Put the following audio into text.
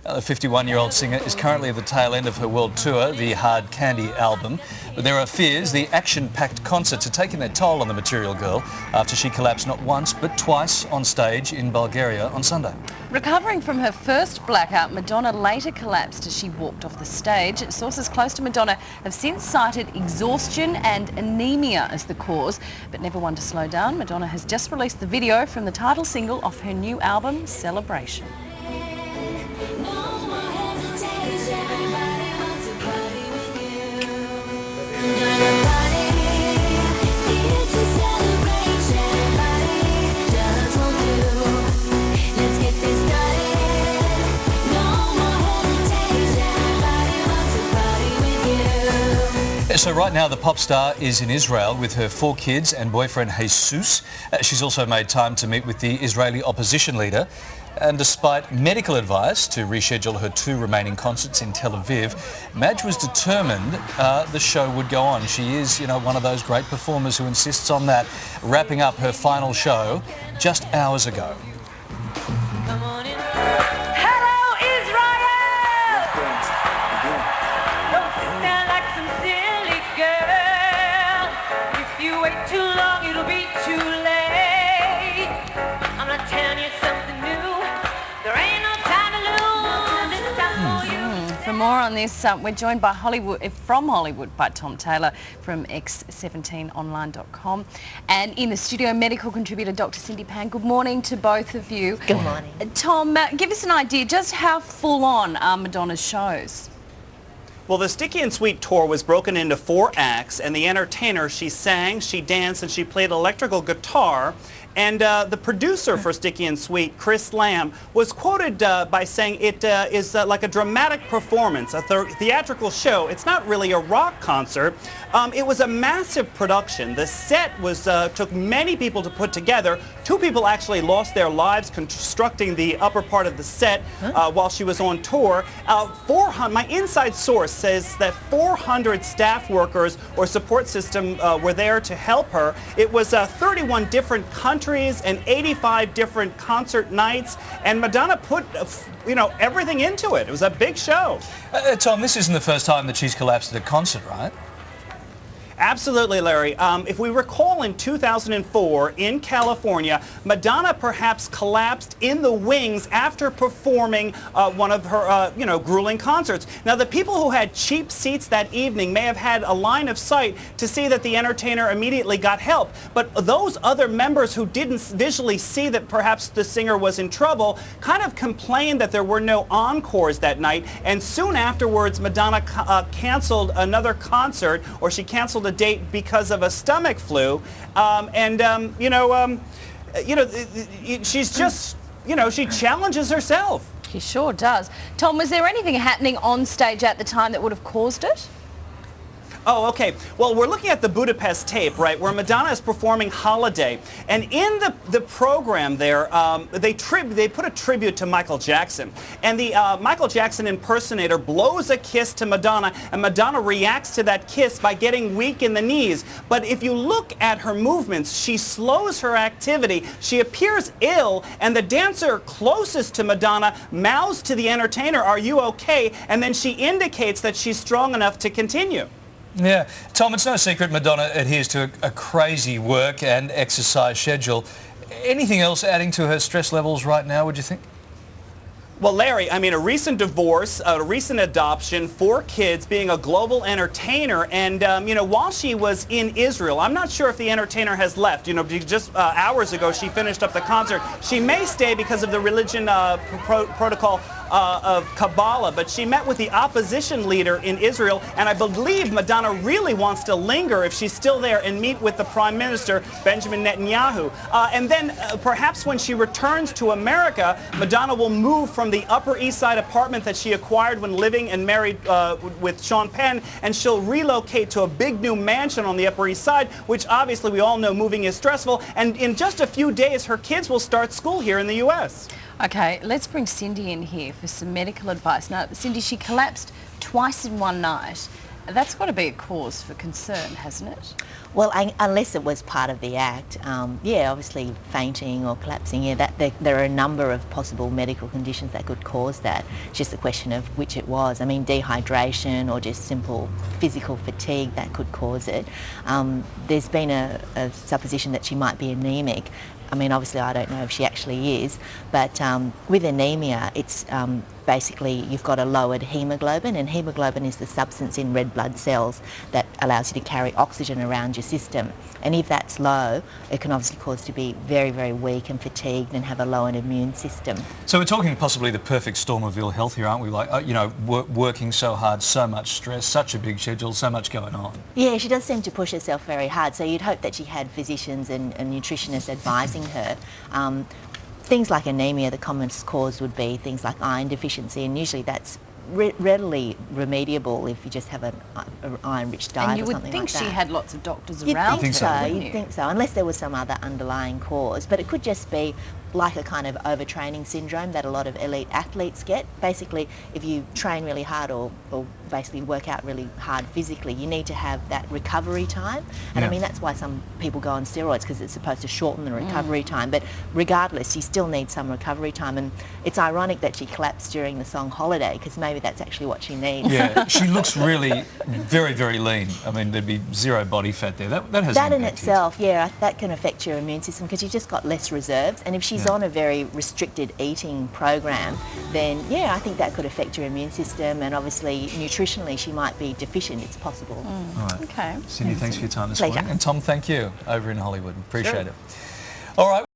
The 51-year-old singer is currently at the tail end of her world tour, the Hard Candy album. But there are fears the action-packed concerts are taking their toll on the Material Girl after she collapsed not once but twice on stage in Bulgaria on Sunday. Recovering from her first blackout, Madonna later collapsed as she walked off the stage. Sources close to Madonna have since cited exhaustion and anemia as the cause, but never one to slow down. Madonna has just released the video from the title single off her new album, Celebration. So right now the pop star is in Israel with her 4 kids and boyfriend Jesus. She's also made time to meet with the Israeli opposition leader. And despite medical advice to reschedule her 2 remaining concerts in Tel Aviv, Madge was determined the show would go on. She is, one of those great performers who insists on that, wrapping up her final show just hours ago. You wait too long, it'll be too late. I'm not telling you something new. There ain't no time to lose. It's time for you. For more on this, we're joined by from Hollywood by Tom Taylor from x17online.com, and in the studio, medical contributor Dr. Cindy Pan. Good morning to both of you. Good morning. Tom, give us an idea just how full on are Madonna's shows? Well, the Sticky and Sweet tour was broken into 4 acts, and the entertainer, she sang, she danced, and she played electrical guitar. And the producer for Sticky and Sweet, Chris Lamb, was quoted by saying it is like a dramatic performance, a theatrical show. It's not really a rock concert. It was a massive production. The set was took many people to put together. 2 people actually lost their lives constructing the upper part of the set while she was on tour. My inside source says that 400 staff workers or support system were there to help her. It was 31 different countries and 85 different concert nights, and Madonna put everything into it. It was a big show. Tom, this isn't the first time that she's collapsed at a concert, right? Absolutely, Larry. If we recall, in 2004 in California, Madonna perhaps collapsed in the wings after performing one of her, grueling concerts. Now, the people who had cheap seats that evening may have had a line of sight to see that the entertainer immediately got help, but those other members who didn't visually see that perhaps the singer was in trouble kind of complained that there were no encores that night, and soon afterwards, Madonna canceled another concert, or she canceled a date because of a stomach flu, she's just, she challenges herself. She sure does. Tom, was there anything happening on stage at the time that would have caused it? Oh, okay. Well, we're looking at the Budapest tape, right, where Madonna is performing Holiday. And in the program there, they put a tribute to Michael Jackson. And the Michael Jackson impersonator blows a kiss to Madonna, and Madonna reacts to that kiss by getting weak in the knees. But if you look at her movements, she slows her activity. She appears ill, and the dancer closest to Madonna mouths to the entertainer, "Are you okay?" And then she indicates that she's strong enough to continue. Yeah. Tom, it's no secret Madonna adheres to a crazy work and exercise schedule. Anything else adding to her stress levels right now, would you think? Well, Larry, I mean, a recent divorce, a recent adoption, 4 kids, being a global entertainer, and, while she was in Israel, I'm not sure if the entertainer has left. Just hours ago she finished up the concert. She may stay because of the religion protocol of Kabbalah, but she met with the opposition leader in Israel, and I believe Madonna really wants to linger if she's still there and meet with the Prime Minister, Benjamin Netanyahu. And then perhaps when she returns to America, Madonna will move from the Upper East Side apartment that she acquired when living and married with Sean Penn, and she'll relocate to a big new mansion on the Upper East Side, which obviously we all know moving is stressful, and in just a few days her kids will start school here in the U.S. Okay, let's bring Cindy in here for some medical advice. Now, Cindy, she collapsed twice in one night. That's got to be a cause for concern, hasn't it? Well, unless it was part of the act, yeah, obviously fainting or collapsing, yeah, there are a number of possible medical conditions that could cause that. It's just a question of which it was. I mean, dehydration or just simple physical fatigue that could cause it. There's been a supposition that she might be anemic. I mean, obviously I don't know if she actually is, but with anemia, it's basically you've got a lowered hemoglobin, and hemoglobin is the substance in red blood cells that allows you to carry oxygen around your system. And if that's low, it can obviously cause to be very, very weak and fatigued and have a lowered immune system. So we're talking possibly the perfect storm of ill health here, aren't we? Like, you know, working so hard, so much stress, such a big schedule, so much going on. Yeah, she does seem to push herself very hard, so you'd hope that she had physicians and nutritionists advising her. Things like anemia, the commonest cause would be things like iron deficiency, and usually that's readily remediable if you just have an iron-rich diet And you or would something think like that. she had lots of doctors You'd around think her, so, wouldn't you'd think so, unless there was some other underlying cause. But it could just be like a kind of overtraining syndrome that a lot of elite athletes get. Basically, if you train really hard or basically work out really hard physically, you need to have that recovery time. And I mean, that's why some people go on steroids, because it's supposed to shorten the recovery time. But regardless, you still need some recovery time. And it's ironic that she collapsed during the song Holiday, because maybe that's actually what she needs. Yeah, she looks really very, very lean. I mean, there'd be zero body fat there. That has That in impacted. itself, yeah, that can affect your immune system because you've just got less reserves. And if she's on a very restricted eating program, then yeah, I think that could affect your immune system, and obviously nutritionally she might be deficient. It's possible. All right. Okay. Cindy, thanks for your time this Pleasure. morning. And Tom, thank you over in Hollywood. Appreciate it. All right.